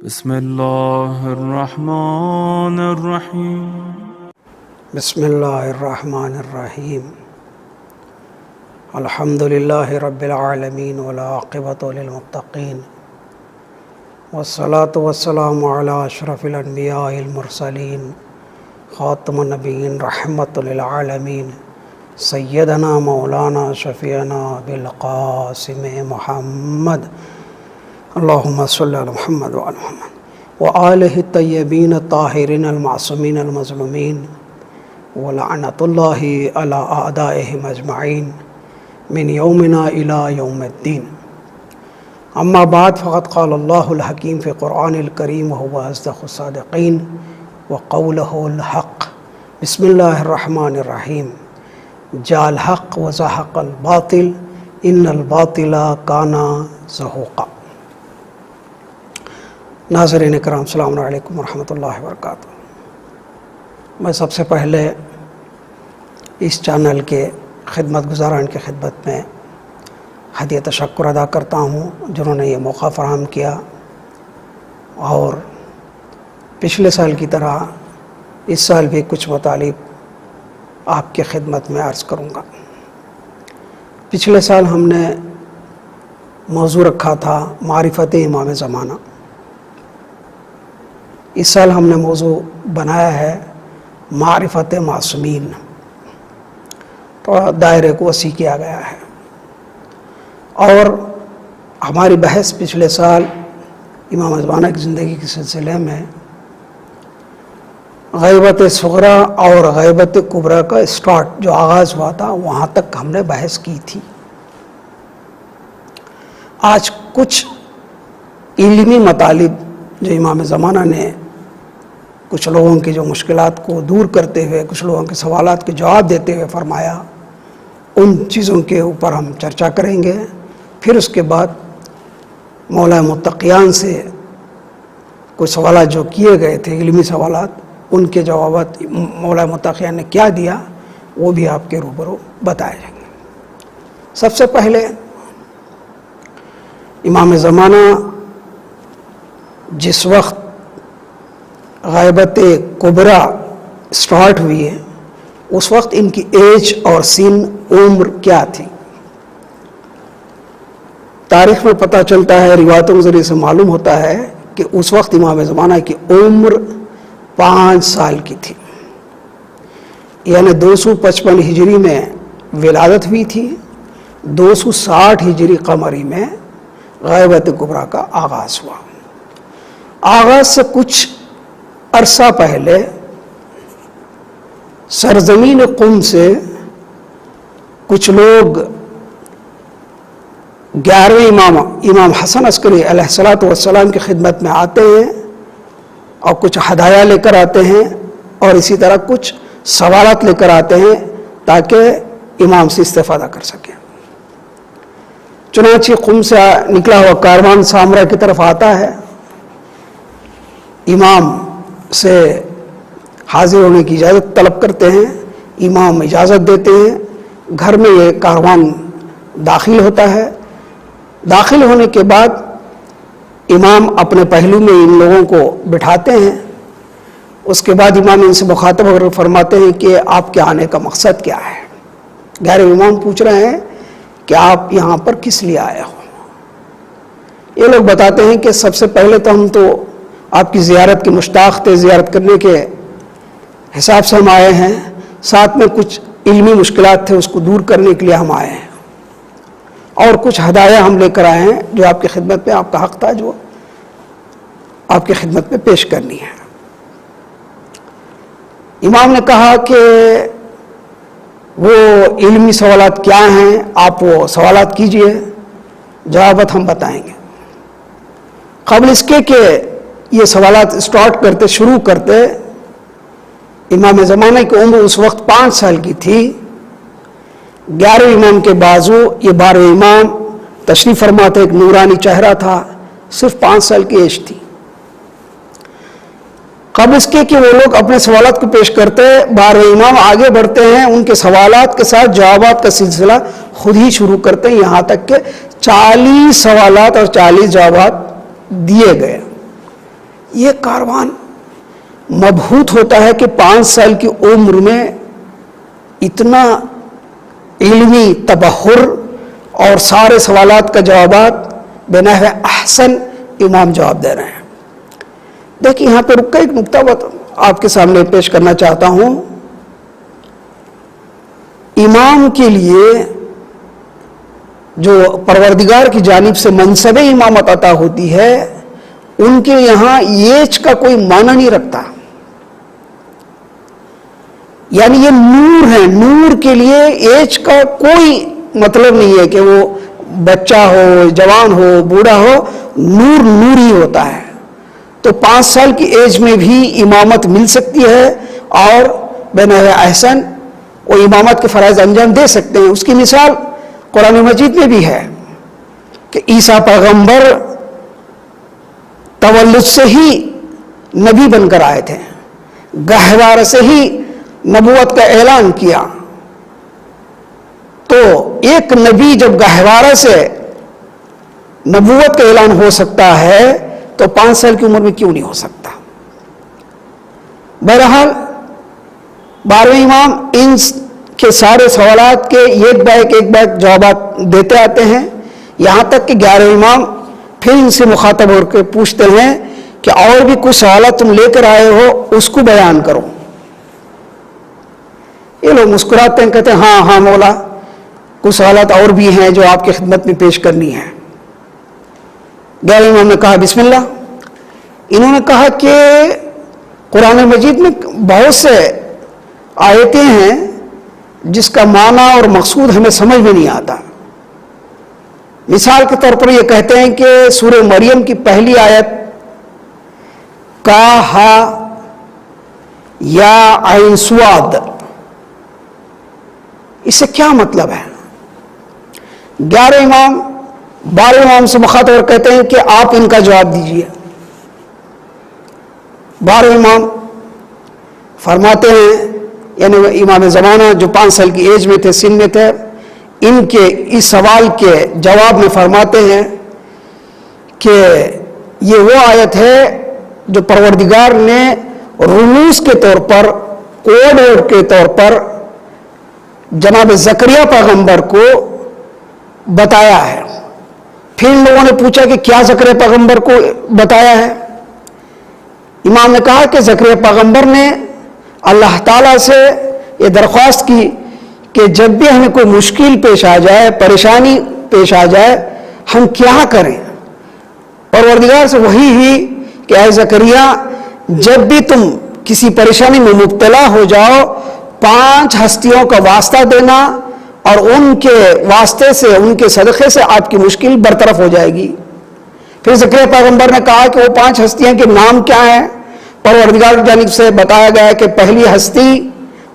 بسم الله الرحمن الرحيم. بسم الله الرحمن الرحيم. الحمد لله رب العالمين والعاقبة للمتقين والصلاة والسلام على أشرف الأنبياء المرسلين خاتم النبيين رحمة للعالمين سيدنا مولانا شفيعنا بالقاسم محمد اللهم صل على محمد وعلى محمد وآله الطيبين الطاهرين المعصومين المظلومين ولعنة الله على أعدائهم أجمعين من يومنا إلى يوم الدين. أما بعد فقد قال الله الحكيم في القرآن الكريم وهو أصدق الصادقين وقوله الحق. بسم الله الرحمن الرحيم. جاء الحق وزهق الباطل إن الباطل كان زهوقا. ناظرین کرام السلام علیکم ورحمۃ اللہ وبرکاتہ. میں سب سے پہلے اس چینل کے خدمت گزاران کی خدمت میں ہدیہ تشکر ادا کرتا ہوں جنہوں نے یہ موقع فراہم کیا، اور پچھلے سال کی طرح اس سال بھی کچھ مطالب آپ کی خدمت میں عرض کروں گا. پچھلے سال ہم نے موضوع رکھا تھا معرفت امام زمانہ. اس سال ہم نے موضوع بنایا ہے معرفت معصومین. تو دائرے کو وسیع کیا گیا ہے، اور ہماری بحث پچھلے سال امام زمانہ کی زندگی کے سلسلے میں غیبت صغریٰ اور غیبت کبریٰ کا جو آغاز ہوا تھا وہاں تک ہم نے بحث کی تھی. آج کچھ علمی مطالب جو امام زمانہ نے کچھ لوگوں کی جو مشکلات کو دور کرتے ہوئے، کچھ لوگوں کے سوالات کے جواب دیتے ہوئے فرمایا، ان چیزوں کے اوپر ہم چرچا کریں گے. پھر اس کے بعد مولا متقیان سے کچھ سوالات جو کیے گئے تھے علمی سوالات، ان کے جوابات مولا متقیان نے کیا دیا وہ بھی آپ کے روبرو بتائے جائیں گے. سب سے پہلے امام زمانہ جس وقت غیبت کبریٰ سٹارٹ ہوئی ہے اس وقت ان کی ایج اور سن عمر کیا تھی. تاریخ میں پتہ چلتا ہے، روایتوں کے ذریعے سے معلوم ہوتا ہے کہ اس وقت امام زمانہ کی عمر 5 سال کی تھی، یعنی 255 ہجری میں ولادت ہوئی تھی، 260 ہجری قمری میں غیبت کبریٰ کا آغاز ہوا. آغاز سے کچھ عرصہ پہلے سرزمین قم سے کچھ لوگ 11ویں امام حسن عسکری علیہ السلام کی خدمت میں آتے ہیں اور کچھ ہدایہ لے کر آتے ہیں، اور اسی طرح کچھ سوالات لے کر آتے ہیں تاکہ امام سے استفادہ کر سکیں. چنانچہ قم سے نکلا ہوا کاروان سامرا کی طرف آتا ہے، امام سے حاضر ہونے کی اجازت طلب کرتے ہیں، امام اجازت دیتے ہیں. گھر میں یہ کاروان داخل ہوتا ہے. داخل ہونے کے بعد امام اپنے پہلو میں ان لوگوں کو بٹھاتے ہیں. اس کے بعد امام ان سے مخاطب ہو کر فرماتے ہیں کہ آپ کے آنے کا مقصد کیا ہے. غیر امام پوچھ رہے ہیں کہ آپ یہاں پر کس لیے آئے ہو. یہ لوگ بتاتے ہیں کہ سب سے پہلے تو ہم تو آپ کی زیارت کے مشتاق تھے، زیارت کرنے کے حساب سے ہم آئے ہیں، ساتھ میں کچھ علمی مشکلات تھے اس کو دور کرنے کے لیے ہم آئے ہیں، اور کچھ ہدایہ ہم لے کر آئے ہیں جو آپ کی خدمت میں آپ کا حق تھا جو آپ کی خدمت میں پیش کرنی ہے. امام نے کہا کہ وہ علمی سوالات کیا ہیں، آپ وہ سوالات کیجئے، جوابات ہم بتائیں گے. قبل اس کے کہ یہ سوالات شروع کرتے، امام زمانہ کی عمر اس وقت 5 سال کی تھی. 11ویں امام کے بازو یہ 12ویں امام تشریف فرما تھے، ایک نورانی چہرہ تھا، صرف 5 سال کی ایج تھی. قبل اس کے کہ وہ لوگ اپنے سوالات کو پیش کرتے، 12ویں امام آگے بڑھتے ہیں، ان کے سوالات کے ساتھ جوابات کا سلسلہ خود ہی شروع کرتے ہیں، یہاں تک کہ 40 سوالات اور 40 جوابات دیے گئے. یہ کاروان مبہوت ہوتا ہے کہ 5 سال کی عمر میں اتنا علمی تبحر اور سارے سوالات کا جوابات بنحو احسن امام جواب دے رہے ہیں. دیکھیں یہاں پہ رک کر ایک نقطہ آپ کے سامنے پیش کرنا چاہتا ہوں. امام کے لیے جو پروردگار کی جانب سے منصب امامت عطا ہوتی ہے ان کے یہاں ایج کا کوئی معنی نہیں رکھتا. یعنی یہ نور ہے، نور کے لیے ایج کا کوئی مطلب نہیں ہے کہ وہ بچہ ہو، جوان ہو، بوڑھا ہو، نور نور ہی ہوتا ہے. تو 5 سال کی ایج میں بھی امامت مل سکتی ہے اور بنحو احسن وہ امامت کے فرائض انجام دے سکتے ہیں. اس کی مثال قرآن مجید میں بھی ہے کہ عیسیٰ پیغمبر تولد سے ہی نبی بن کر آئے تھے، گہوارے سے ہی نبوت کا اعلان کیا. تو ایک نبی جب گہوارے سے نبوت کا اعلان ہو سکتا ہے تو 5 سال کی عمر میں کیوں نہیں ہو سکتا؟ بہرحال 12ویں امام ان کے سارے سوالات کے ایک بیک جوابات دیتے آتے ہیں، یہاں تک کہ 11ویں امام پھر ان سے مخاطب ہو کے پوچھتے ہیں کہ اور بھی کچھ سوالات تم لے کر آئے ہو اس کو بیان کرو. یہ لوگ مسکراتے ہیں، کہتے ہیں ہاں ہاں مولا کچھ سوالات اور بھی ہیں جو آپ کی خدمت میں پیش کرنی ہے. 11ویں امام نے کہا بسم اللہ. انہوں نے کہا کہ قرآن مجید میں بہت سے آیتیں ہیں جس کا معنی اور مقصود ہمیں سمجھ میں نہیں آتا. مثال کے طور پر یہ کہتے ہیں کہ سورہ مریم کی پہلی آیت کا ہا یا عین سواد، اس سے کیا مطلب ہے؟ 11 امام 12 امام سے مخاطب اور کہتے ہیں کہ آپ ان کا جواب دیجئے. 12 امام فرماتے ہیں، یعنی امام زمانہ جو 5 سال کی ایج میں تھے، سن میں تھے، ان کے اس سوال کے جواب میں فرماتے ہیں کہ یہ وہ آیت ہے جو پروردگار نے رموز کے طور پر، کوڈ کے طور پر جناب زکریا پیغمبر کو بتایا ہے. پھر ان لوگوں نے پوچھا کہ کیا زکریا پیغمبر کو بتایا ہے؟ امام نے کہا کہ زکریا پیغمبر نے اللہ تعالیٰ سے یہ درخواست کی کہ جب بھی ہمیں کوئی مشکل پیش آ جائے، پریشانی پیش آ جائے، ہم کیا کریں؟ پروردگار سے وہی ہوئی کہ اے زکریا جب بھی تم کسی پریشانی میں مبتلا ہو جاؤ 5 ہستیوں کا واسطہ دینا اور ان کے واسطے سے، ان کے صدقے سے آپ کی مشکل برطرف ہو جائے گی. پھر زکریا پیغمبر نے کہا کہ وہ 5 ہستیاں کے نام کیا ہیں؟ پروردگار کی جانب سے بتایا گیا ہے کہ پہلی ہستی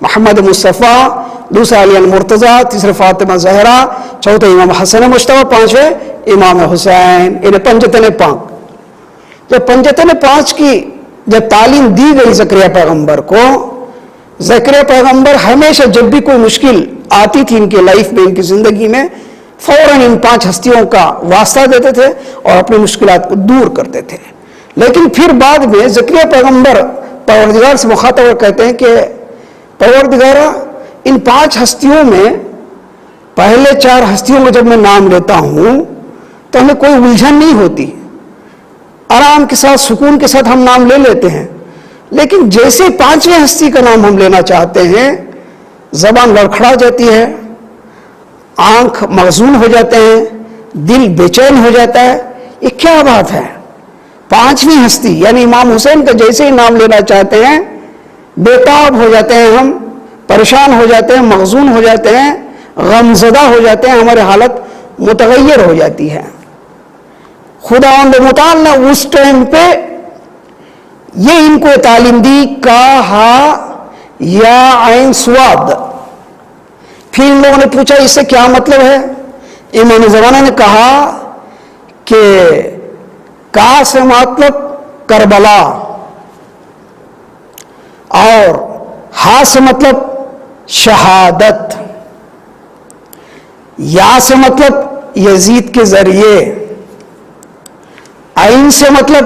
محمد مصطفیٰ، دوسرا علی المرتضیٰ، تیسرے فاطمہ زہرا، چوتھے امام حسن مجتبیٰ، 5ویں امام حسین، انہیں پنجتن 5. جب پنجتن 5 کی جب تعلیم دی گئی زکریا پیغمبر کو، زکریا پیغمبر ہمیشہ جب بھی کوئی مشکل آتی تھی ان کے لائف میں، ان کی زندگی میں، فوراً ان 5 ہستیوں کا واسطہ دیتے تھے اور اپنی مشکلات کو دور کرتے تھے. لیکن پھر بعد میں زکریا پیغمبر پروردگار سے مخاطب اور کہتے ہیں کہ پروردگارہ ان 5 ہستیوں میں پہلے 4 ہستیوں کو جب میں نام لیتا ہوں تو ہمیں کوئی الجھن نہیں ہوتی، آرام کے ساتھ، سکون کے ساتھ ہم نام لے لیتے ہیں. لیکن جیسے 5ویں ہستی کا نام ہم لینا چاہتے ہیں زبان لڑکھڑا جاتی ہے، آنکھ مغزون ہو جاتے ہیں، دل بے چین ہو جاتا ہے. یہ کیا بات ہے؟ 5ویں ہستی یعنی امام حسین کا جیسے ہی نام لینا چاہتے ہیں بےتاب ہو جاتے ہیں، ہم پریشان ہو جاتے ہیں، مغزون ہو جاتے ہیں، غمزدہ ہو جاتے ہیں، ہماری حالت متغیر ہو جاتی ہے. خداوند متعال نے اس ٹائم پہ یہ ان کو تعلیم دی کا ہا یا عین سواد. پھر ان لوگوں نے پوچھا اس سے کیا مطلب ہے؟ امام زمانہ نے کہا کہ کا سے مطلب کربلا اور ہا سے مطلب شہادت، یا سے مطلب یزید کے ذریعے، عین سے مطلب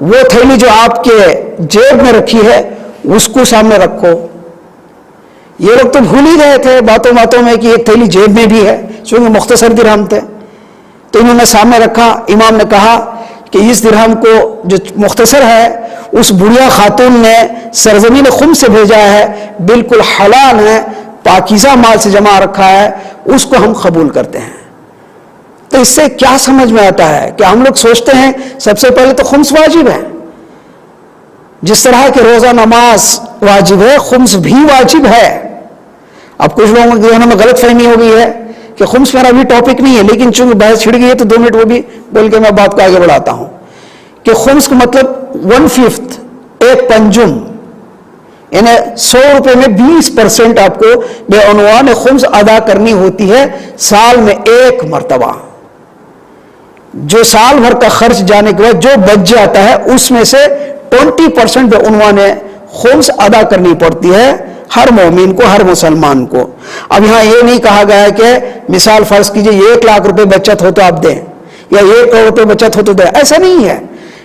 وہ تھیلی جو آپ کے جیب میں رکھی ہے اس کو سامنے رکھو. یہ لوگ تو بھول ہی گئے تھے باتوں باتوں میں کہ ایک تھیلی جیب میں بھی ہے، چونکہ مختصر درہم تھے تو انہوں نے سامنے رکھا. امام نے کہا کہ اس درہم کو جو مختصر ہے اس بڑھیا خاتون نے سرزمین خمس سے بھیجا ہے، بالکل حلال ہے، پاکیزہ مال سے جمع رکھا ہے، اس کو ہم قبول کرتے ہیں. تو اس سے کیا سمجھ میں آتا ہے کہ ہم لوگ سوچتے ہیں سب سے پہلے تو خمس واجب ہے، جس طرح کہ روزہ نماز واجب ہے خمس بھی واجب ہے. اب کچھ لوگوں کے ذہنوں میں غلط فہمی ہو گئی ہے کہ خمس میرا بھی ٹاپک نہیں ہے، لیکن چونکہ بحث چھڑ گئی ہے تو 2 منٹ وہ بھی بول کے میں بات کو آگے بڑھاتا ہوں کہ خمس کا مطلب 1/5، ایک پنجم، یعنی 100 روپے میں 20% آپ کو بے عنوان خمس ادا کرنی ہوتی ہے سال میں ایک مرتبہ. جو سال بھر کا خرچ جانے کے بعد جو بچ جاتا ہے اس میں سے 20% بے عنوان خمس ادا کرنی پڑتی ہے ہر مومن کو، ہر مسلمان کو. اب یہاں یہ نہیں کہا گیا ہے کہ مثال فرض کیجئے 1 لاکھ روپے بچت ہو تو آپ دیں یا 1 کروڑ روپے بچت ہو تو دیں، ایسا نہیں ہے.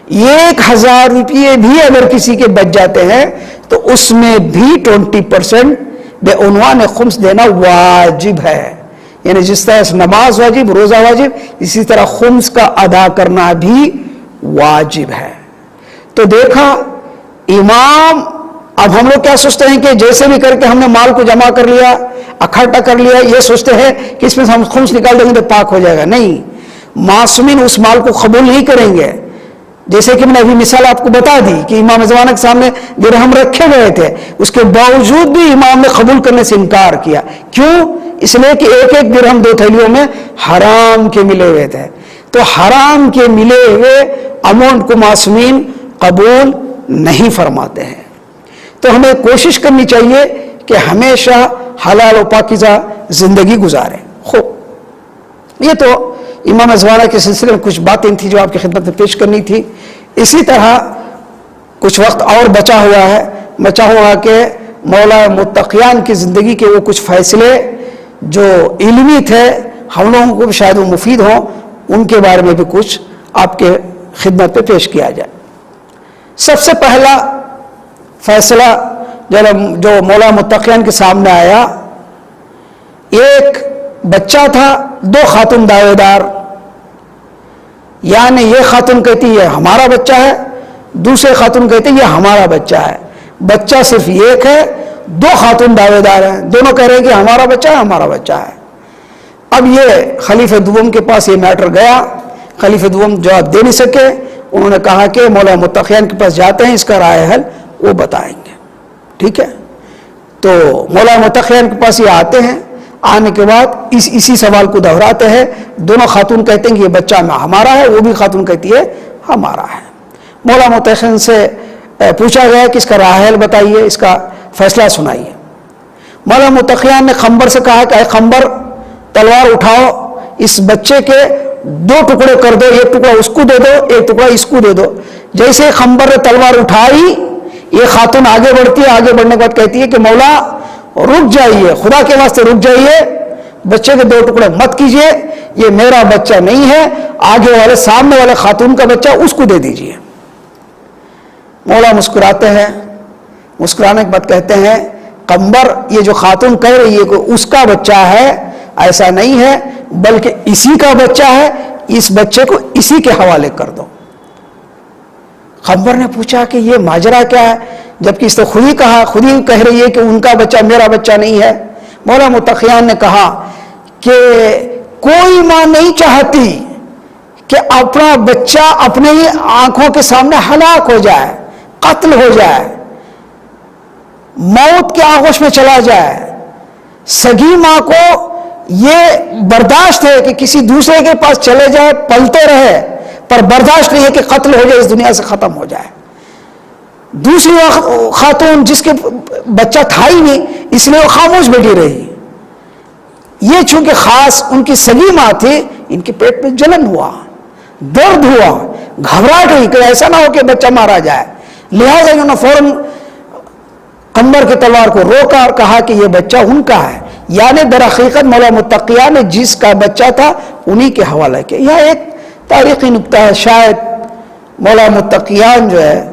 1000 روپے بھی اگر کسی کے بچ جاتے ہیں تو اس میں بھی 20% بے عنوان خمس دینا واجب ہے. یعنی جس طرح نماز واجب، روزہ واجب، اسی طرح خمس کا ادا کرنا بھی واجب ہے. تو دیکھا امام، اب ہم لوگ کیا سوچتے ہیں کہ جیسے بھی کر کے ہم نے مال کو جمع کر لیا، اکٹھا کر لیا، یہ سوچتے ہیں کہ اس میں سے ہم خمس نکال دیں گے تو پاک ہو جائے گا. نہیں، معصومین اس مال کو قبول نہیں کریں گے. جیسے کہ میں نے ابھی مثال آپ کو بتا دی کہ امام زمانہ کے سامنے درہم رکھے گئے تھے، اس کے باوجود بھی امام نے قبول کرنے سے انکار کیا. کیوں؟ اس لیے کہ ایک ایک درہم 2 تھیلیوں میں حرام کے ملے ہوئے تھے. تو حرام کے ملے ہوئے اماؤنٹ کو معصومین قبول نہیں فرماتے ہیں. تو ہمیں کوشش کرنی چاہیے کہ ہمیشہ حلال و پاکیزہ زندگی گزاریں. خوب، یہ تو امام زمانہ کے سلسلے میں کچھ باتیں تھیں جو آپ کی خدمت میں پیش کرنی تھی. اسی طرح کچھ وقت اور بچا ہوا کہ مولا متقیان کی زندگی کے وہ کچھ فیصلے جو علمی تھے، ہم لوگوں کو بھی شاید وہ مفید ہوں، ان کے بارے میں بھی کچھ آپ کے خدمت پہ پیش کیا جائے. سب سے پہلا فیصلہ جو مولا متقیان کے سامنے آیا، ایک بچہ تھا، 2 خاتون دعوے دار. یعنی یہ خاتون کہتی یہ ہمارا بچہ ہے، دوسرے خاتون کہتے یہ ہمارا بچہ ہے. بچہ صرف ایک ہے، 2 خاتون دعوے دار ہیں، دونوں کہہ رہے ہیں کہ ہمارا بچہ ہے، ہمارا بچہ ہے. اب یہ خلیفہ دوم کے پاس یہ میٹر گیا. خلیفہ دوم جواب دے نہیں سکے. انہوں نے کہا کہ مولا متقیان کے پاس جاتے ہیں، اس کا رائے حل وہ بتائیں گے. ٹھیک ہے، تو مولا متقیان کے پاس یہ آتے ہیں. آنے کے بعد اسی سوال کو دہراتے ہیں. دونوں خاتون کہتے ہیں کہ یہ بچہ ہمارا ہے، وہ بھی خاتون کہتی ہے ہمارا ہے. مولا متقیان سے پوچھا گیا کہ اس کا رائے حل بتائیے، اس کا فیصلہ سنائیے. مولا متقیان نے خنبر سے کہا کہ اے خنبر، تلوار اٹھاؤ، اس بچے کے 2 ٹکڑے کر دو، ایک ٹکڑا اس کو دے دو، ایک ٹکڑا اس کو دے دو. جیسے خنبر نے تلوار اٹھائی، یہ خاتون آگے بڑھتی ہے. آگے بڑھنے کے بعد کہتی ہے کہ مولا رک جائیے، خدا کے واسطے رک جائیے، بچے کے 2 ٹکڑے مت کیجئے، یہ میرا بچہ نہیں ہے، آگے والے سامنے والے خاتون کا بچہ اس کو دے دیجئے. مولا مسکراتے ہیں. مسکرانے کے بعد کہتے ہیں قمبر، یہ جو خاتون کہہ رہی ہے کہ اس کا بچہ ہے، ایسا نہیں ہے، بلکہ اسی کا بچہ ہے، اس بچے کو اسی کے حوالے کر دو. قمبر نے پوچھا کہ یہ ماجرا کیا ہے، جبکہ اس نے خود ہی کہہ رہی ہے کہ ان کا بچہ میرا بچہ نہیں ہے. مولا متقیان نے کہا کہ کوئی ماں نہیں چاہتی کہ اپنا بچہ اپنے ہی آنکھوں کے سامنے ہلاک ہو جائے، قتل ہو جائے، موت کے آغوش میں چلا جائے. سگی ماں کو یہ برداشت ہے کہ کسی دوسرے کے پاس چلے جائے، پلتے رہے، پر برداشت نہیں ہے کہ قتل ہو جائے، اس دنیا سے ختم ہو جائے. دوسری خاتون جس کے بچہ تھا ہی نہیں، اس لیے وہ خاموش بیٹھی رہی. یہ چونکہ خاص ان کی سگی ماں تھی، ان کے پیٹ میں جلن ہوا، درد ہوا، گھبراہٹ ہوئی کہ ایسا نہ ہو کہ بچہ مارا جائے. لہٰذا انہوں نے فوراً قمبر کی تلوار کو روکا اور کہا کہ یہ بچہ ان کا ہے. یعنی در حقیقت مولا متقیان نے جس کا بچہ تھا انہی کے حوالے کیا. یہ ایک تاریخی نکتہ ہے، شاید مولا متقیان جو ہے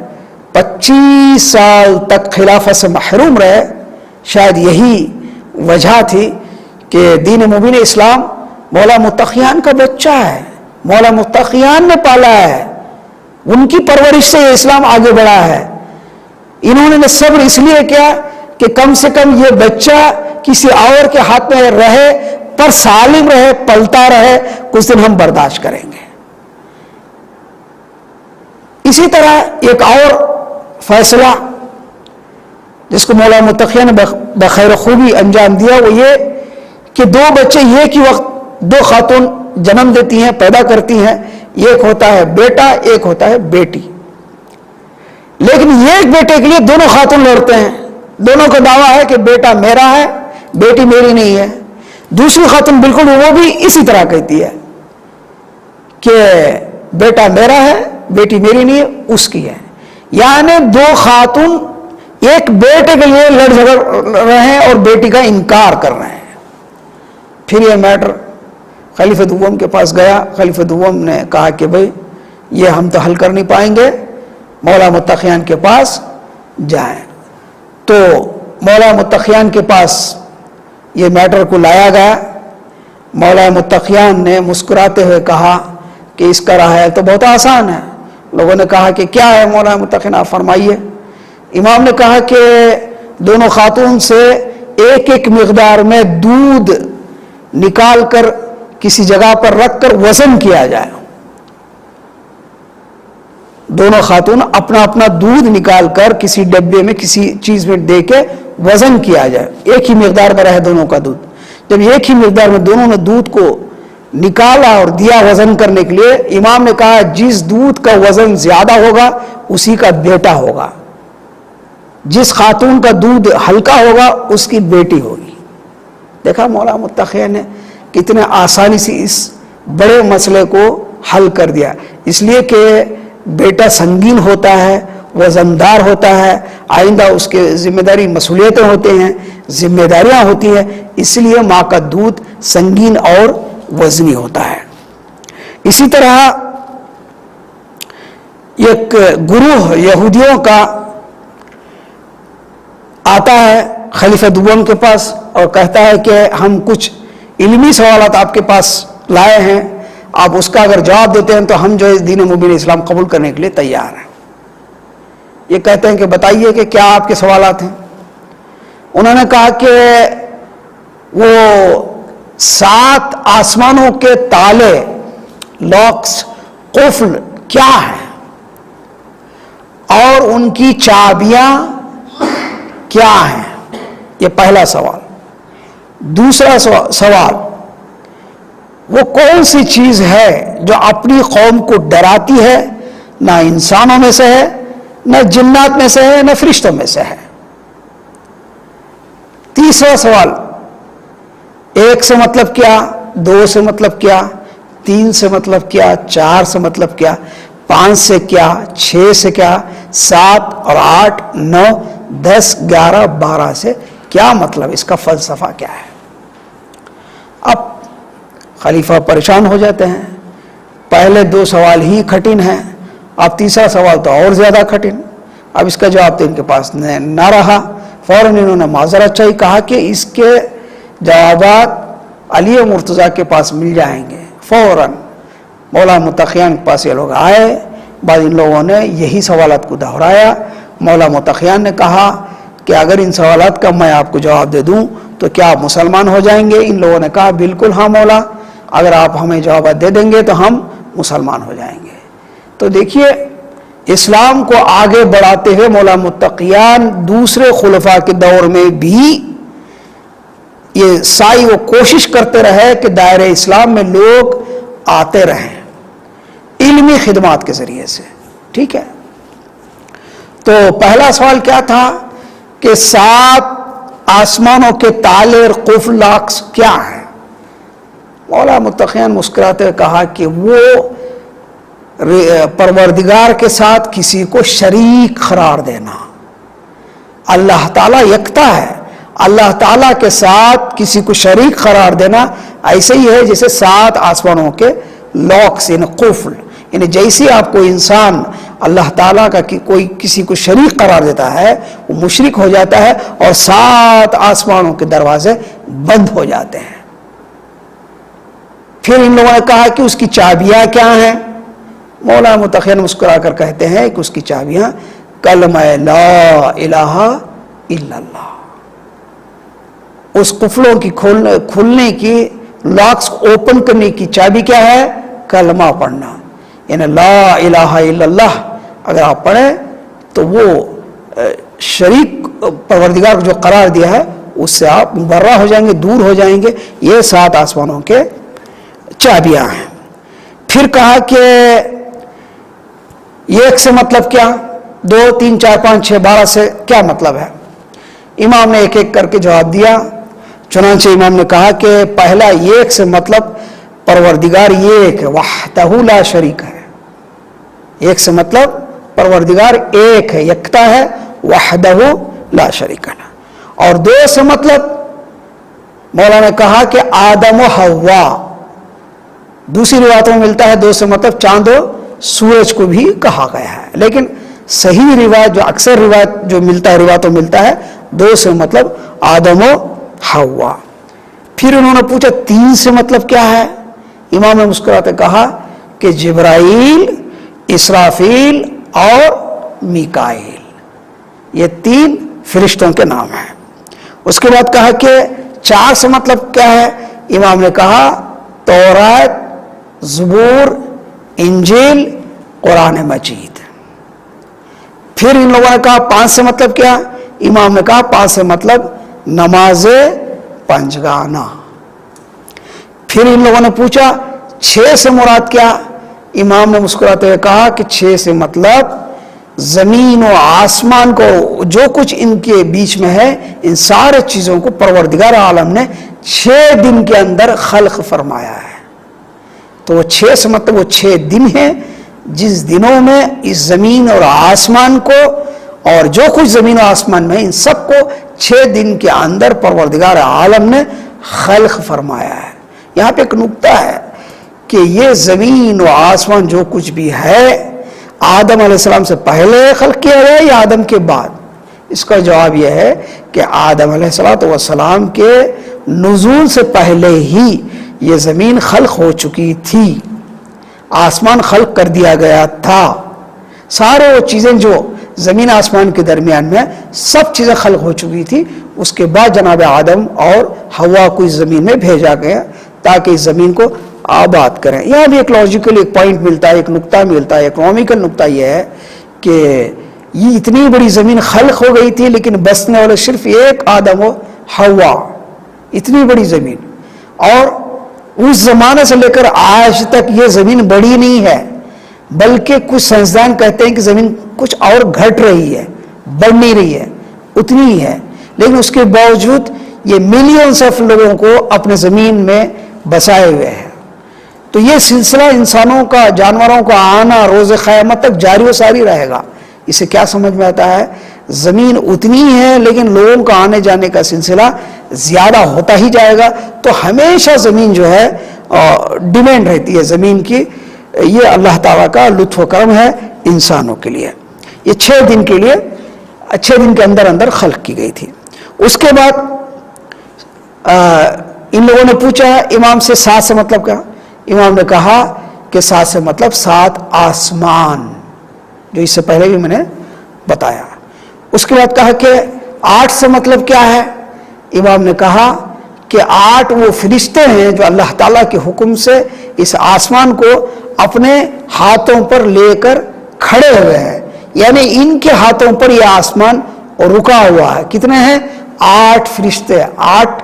25 سال تک خلافت سے محروم رہے. شاید یہی وجہ تھی کہ دین مبین اسلام مولا متقیان کا بچہ ہے, مولا متقیان نے پالا ہے, ان کی پرورش سے یہ اسلام آگے بڑھا ہے. انہوں نے صبر اس لیے کیا کہ کم سے کم یہ بچہ کسی اور کے ہاتھ میں رہے پر سالم رہے, پلتا رہے, کچھ دن ہم برداشت کریں گے. اسی طرح ایک اور فیصلہ جس کو مولا متقیان نے بخیر خوبی انجام دیا وہ یہ کہ 2 بچے ایک ہی وقت 2 خاتون جنم دیتی ہیں, پیدا کرتی ہیں. ایک ہوتا ہے بیٹا, ایک ہوتا ہے بیٹی. لیکن ایک بیٹے کے لیے دونوں خاتون لڑتے ہیں. دونوں کا دعویٰ ہے کہ بیٹا میرا ہے, بیٹی میری نہیں ہے. دوسری خاتون بالکل وہ بھی اسی طرح کہتی ہے کہ بیٹا میرا ہے, بیٹی میری نہیں ہے, اس کی ہے. یعنی 2 خاتون ایک بیٹے کے لیے لڑ جھگڑ رہے ہیں اور بیٹی کا انکار کر رہے ہیں. پھر یہ میٹر خلیفہ دوم کے پاس گیا. خلیفہ دوم نے کہا کہ بھئی یہ ہم تو حل کر نہیں پائیں گے, مولا متقیان کے پاس جائیں. تو مولا متقیان کے پاس یہ میٹر کو لایا گیا. مولا متقیان نے مسکراتے ہوئے کہا کہ اس کا راہ ہے تو بہت آسان ہے. لوگوں نے کہا کہ کیا ہے مولا متقیان, آپ فرمائیے. امام نے کہا کہ دونوں خاتون سے ایک ایک مقدار میں دودھ نکال کر کسی جگہ پر رکھ کر وزن کیا جائے. دونوں خاتون اپنا اپنا دودھ نکال کر کسی ڈبے میں کسی چیز میں دے کے وزن کیا جائے. ایک ہی مقدار میں رہے دونوں کا دودھ. جب ایک ہی مقدار میں دونوں نے دودھ کو نکالا اور دیا وزن کرنے کے لیے, امام نے کہا جس دودھ کا وزن زیادہ ہوگا اسی کا بیٹا ہوگا, جس خاتون کا دودھ ہلکا ہوگا اس کی بیٹی ہوگی. دیکھا مولا متقیان نے کتنے آسانی سے اس بڑے مسئلے کو حل کر دیا. اس لیے کہ بیٹا سنگین ہوتا ہے, وزندار ہوتا ہے, آئندہ اس کے ذمہ داری مسئولیتیں ہوتے ہیں, ذمہ داریاں ہوتی ہیں, اس لیے ماں کا دودھ سنگین اور وزنی ہوتا ہے. اسی طرح ایک گروہ یہودیوں کا آتا ہے خلیفہ دوم کے پاس اور کہتا ہے کہ ہم کچھ علمی سوالات آپ کے پاس لائے ہیں, آپ اس کا اگر جواب دیتے ہیں تو ہم جو ہے دین مبین اسلام قبول کرنے کے لیے تیار ہیں. یہ کہتے ہیں کہ بتائیے کہ کیا آپ کے سوالات ہیں. انہوں نے کہا کہ وہ 7 آسمانوں کے تالے, لاکس, قفل کیا ہیں اور ان کی چابیاں کیا ہیں. یہ پہلا سوال. دوسرا سوال, وہ کون سی چیز ہے جو اپنی قوم کو ڈراتی ہے, نہ انسانوں میں سے ہے, نہ جنات میں سے ہے, نہ فرشتوں میں سے ہے. تیسرا سوال, 1 سے مطلب کیا, 2 سے مطلب کیا, 3 سے مطلب کیا, 4 سے مطلب کیا, 5 سے کیا, 6 سے کیا, 7 اور 8, 9, 10, 11, 12 سے کیا مطلب, اس کا فلسفہ کیا ہے. اب خلیفہ پریشان ہو جاتے ہیں. پہلے 2 سوال ہی کٹھن ہیں, اب تیسرا سوال تو اور زیادہ کٹھن. اب اس کا جواب تو ان کے پاس نہ رہا. فوراً انہوں نے معذرت چاہی, کہا کہ اس کے جوابات علی مرتضیٰ کے پاس مل جائیں گے. فوراً مولا متقیان کے پاس یہ لوگ آئے. بعد ان لوگوں نے یہی سوالات کو دہرایا. مولا متقیان نے کہا کہ اگر ان سوالات کا میں آپ کو جواب دے دوں تو کیا آپ مسلمان ہو جائیں گے. ان لوگوں نے کہا بالکل ہاں مولا, اگر آپ ہمیں جوابات دے دیں گے تو ہم مسلمان ہو جائیں گے. تو دیکھیے اسلام کو آگے بڑھاتے ہوئے مولا متقیان دوسرے خلفاء کے دور میں بھی یہ سعی و کوشش کرتے رہے کہ دائرہ اسلام میں لوگ آتے رہیں علمی خدمات کے ذریعے سے. ٹھیک ہے, تو پہلا سوال کیا تھا کہ 7 آسمانوں کے تالے اور قفل لاکس کیا ہیں. مولا متقیان مسکراتے ہوئے کہا کہ وہ پروردگار کے ساتھ کسی کو شریک قرار دینا. اللہ تعالیٰ یکتا ہے, اللہ تعالیٰ کے ساتھ کسی کو شریک قرار دینا ایسے ہی ہے جیسے 7 آسمانوں کے لاکس یعنی قفل, یعنی جیسے آپ کو انسان اللہ تعالیٰ کا کوئی کسی کو شریک قرار دیتا ہے وہ مشرک ہو جاتا ہے اور 7 آسمانوں کے دروازے بند ہو جاتے ہیں۔ پھر ان لوگوں نے کہا کہ اس کی چابیاں کیا ہیں؟ مولانا متقین مسکرا کر کہتے ہیں کہ اس کی چابیاں کلمہ لا الہ الا اللہ، اس قفلوں کی کھلنے کی، لاکس اوپن کرنے کی چابی کیا ہے؟ کلمہ پڑھنا، یعنی لا الہ الا اللہ اگر آپ پڑھیں تو وہ شریک پروردگار کو جو قرار دیا ہے اس سے آپ مبرہ ہو جائیں گے، دور ہو جائیں گے۔ یہ 7 آسمانوں کے چابیاں ہیں۔ پھر کہا کہ ایک سے مطلب کیا؟ 2 3 4 5 6 12 سے کیا مطلب ہے؟ امام نے ایک ایک کر کے جواب دیا۔ چنانچہ امام نے کہا کہ پہلا ایک سے مطلب پروردگار ایک ہے، وحدہ لا شریک ہے۔ ایک سے مطلب پروردگار ایک ہے، یکتا ہے، وحدہ لا شریک ہے۔ اور 2 سے مطلب مولانا نے کہا کہ آدم و حوا، دوسری روایتوں میں ملتا ہے 2 سے مطلب چاند و سورج کو بھی کہا گیا ہے، لیکن صحیح روایت جو اکثر روایت جو ملتا ہے روایتوں ملتا ہے 2 سے مطلب آدم و حوا۔ پھر انہوں نے پوچھا 3 سے مطلب کیا ہے؟ امام نے مسکراتے کہا کہ جبرائیل، اسرافیل اور میکائیل، یہ 3 فرشتوں کے نام ہیں۔ اس کے بعد کہا کہ 4 سے مطلب کیا ہے؟ امام نے کہا تورات، زبور، انجیل، قرآن مجید۔ پھر ان لوگوں نے کہا 5 سے مطلب کیا؟ امام نے کہا 5 سے مطلب نماز پنجگانہ۔ پھر ان لوگوں نے پوچھا 6 سے مراد کیا؟ امام نے مسکراتے ہوئے کہا کہ 6 سے مطلب زمین و آسمان کو جو کچھ ان کے بیچ میں ہے ان سارے چیزوں کو پروردگار عالم نے 6 دن کے اندر خلق فرمایا ہے۔ تو وہ 6 سے مطلب وہ 6 دن ہیں جس دنوں میں اس زمین اور آسمان کو اور جو کچھ زمین و آسمان میں ان سب کو 6 دن کے اندر پروردگار عالم نے خلق فرمایا ہے۔ یہاں پہ ایک نکتہ ہے کہ یہ زمین و آسمان جو کچھ بھی ہے آدم علیہ السلام سے پہلے خلق کیا گیا یا آدم کے بعد؟ اس کا جواب یہ ہے کہ آدم علیہ السلام کے نزول سے پہلے ہی یہ زمین خلق ہو چکی تھی، آسمان خلق کر دیا گیا تھا، سارے وہ چیزیں جو زمین آسمان کے درمیان میں سب چیزیں خلق ہو چکی تھی۔ اس کے بعد جناب آدم اور حوا کو اس زمین میں بھیجا گیا تاکہ اس زمین کو آباد کریں۔ یہاں بھی ایک لاجیکل ایک پوائنٹ ملتا ہے، ایک نقطہ ملتا ہے، اکنامیکل نقطہ یہ ہے کہ یہ اتنی بڑی زمین خلق ہو گئی تھی لیکن بسنے والے صرف ایک آدم و حوا، اتنی بڑی زمین، اور اس زمانے سے لے کر آج تک یہ زمین بڑی نہیں ہے، بلکہ کچھ سائنسدان کہتے ہیں کہ زمین کچھ اور گھٹ رہی ہے، بڑھ نہیں رہی ہے، اتنی ہی ہے، لیکن اس کے باوجود یہ ملینز آف لوگوں کو اپنے زمین میں بسائے ہوئے ہیں۔ تو یہ سلسلہ انسانوں کا، جانوروں کا آنا روز قیامت تک جاری و ساری رہے گا۔ اسے کیا سمجھ میں آتا ہے؟ زمین اتنی ہے لیکن لوگوں کا آنے جانے کا سلسلہ زیادہ ہوتا ہی جائے گا، تو ہمیشہ زمین جو ہے ڈیمانڈ رہتی ہے زمین کی۔ یہ اللہ تعالیٰ کا لطف و کرم ہے انسانوں کے لیے۔ یہ 6 دن کے لیے 6 دن کے اندر اندر خلق کی گئی تھی۔ اس کے بعد ان لوگوں نے پوچھا امام سے 7 سے مطلب کیا؟ امام نے کہا کہ 7 سے مطلب 7 آسمان، جو اس سے پہلے بھی میں نے بتایا۔ اس کے بعد کہا کہ 8 سے مطلب کیا ہے؟ امام نے کہا کہ 8 وہ فرشتے ہیں جو اللہ تعالیٰ کے حکم سے اس آسمان کو اپنے ہاتھوں پر لے کر کھڑے ہوئے ہیں، یعنی ان کے ہاتھوں پر یہ آسمان رکا ہوا ہے۔ کتنے ہیں؟ 8 فرشتے، 8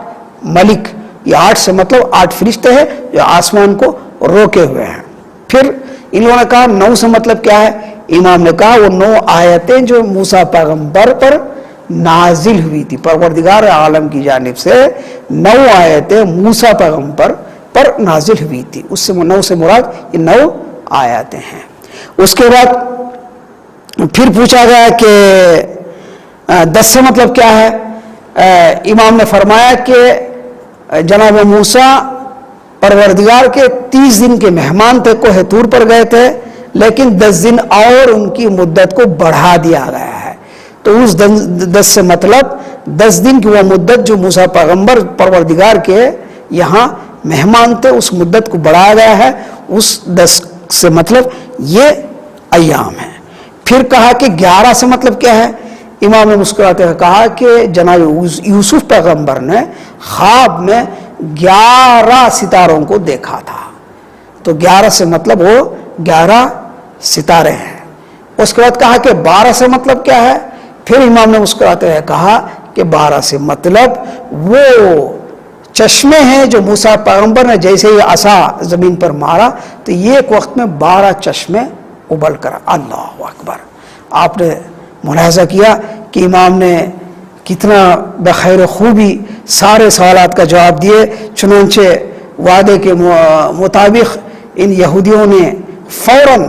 ملک۔ یہ 8 سے مطلب 8 فرشتے ہیں جو آسمان کو روکے ہوئے ہیں۔ پھر ان لوگوں نے کہا 9 سے مطلب کیا ہے؟ امام نے کہا وہ 9 آیتیں جو موسیٰ پیغمبر پر نازل ہوئی تھی، پروردگار عالم کی جانب سے 9 آیتیں موسیٰ پیغمبر پر نازل ہوئی تھی، اس سے 9 سے مراد یہ 9 آیتیں ہیں۔ اس کے بعد پھر پوچھا گیا کہ 10 سے مطلب کیا ہے؟ امام نے فرمایا کہ جناب موسیٰ پروردگار کے 30 دن کے مہمان تھے، کوہ طور پر گئے تھے، لیکن 10 دن اور ان کی مدت کو بڑھا دیا گیا ہے. تو اس 10 سے مطلب 10 دن کی وہ مدت جو موسیٰ پیغمبر پروردگار کے یہاں مہمان تھے اس مدت کو بڑھایا گیا ہے. اس 10 سے مطلب یہ ایام ہے. پھر کہا کہ 11 سے مطلب کیا ہے؟ امام نے مسکراتے ہوئے کہا کہ جناب یوسف پیغمبر نے خواب میں 11 ستاروں کو دیکھا تھا. تو 11 سے مطلب وہ 11 ستارے ہیں. اس کے بعد کہا کہ 12 سے مطلب کیا ہے؟ پھر امام نے مسکراتے ہوئے کہا کہ 12 سے مطلب وہ چشمے ہیں جو موسیٰ پیغمبر نے جیسے ہی عصا زمین پر مارا تو یہ ایک وقت میں 12 چشمے ابل کر. اللہ اکبر. آپ نے ملاحظہ کیا کہ امام نے کتنا بخیر خوبی سارے سوالات کا جواب دیے. چنانچہ وعدے کے مطابق ان یہودیوں نے فوراً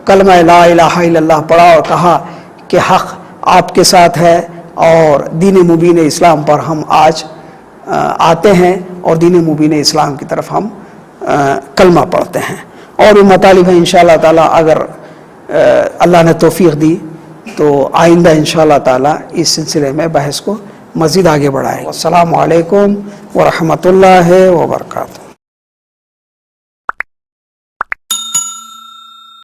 کلمہ لا الہ الا اللہ پڑھا اور کہا کہ حق آپ کے ساتھ ہے اور دین مبین اسلام پر ہم آج آتے ہیں اور دین مبین اسلام کی طرف ہم کلمہ پڑھتے ہیں. اور بھی مطالب ہیں انشاءاللہ تعالی. اگر اللہ نے توفیق دی تو آئندہ انشاءاللہ تعالی اس سلسلے میں بحث کو مزید آگے بڑھائیں. السلام علیکم ورحمۃ اللہ وبرکاتہ.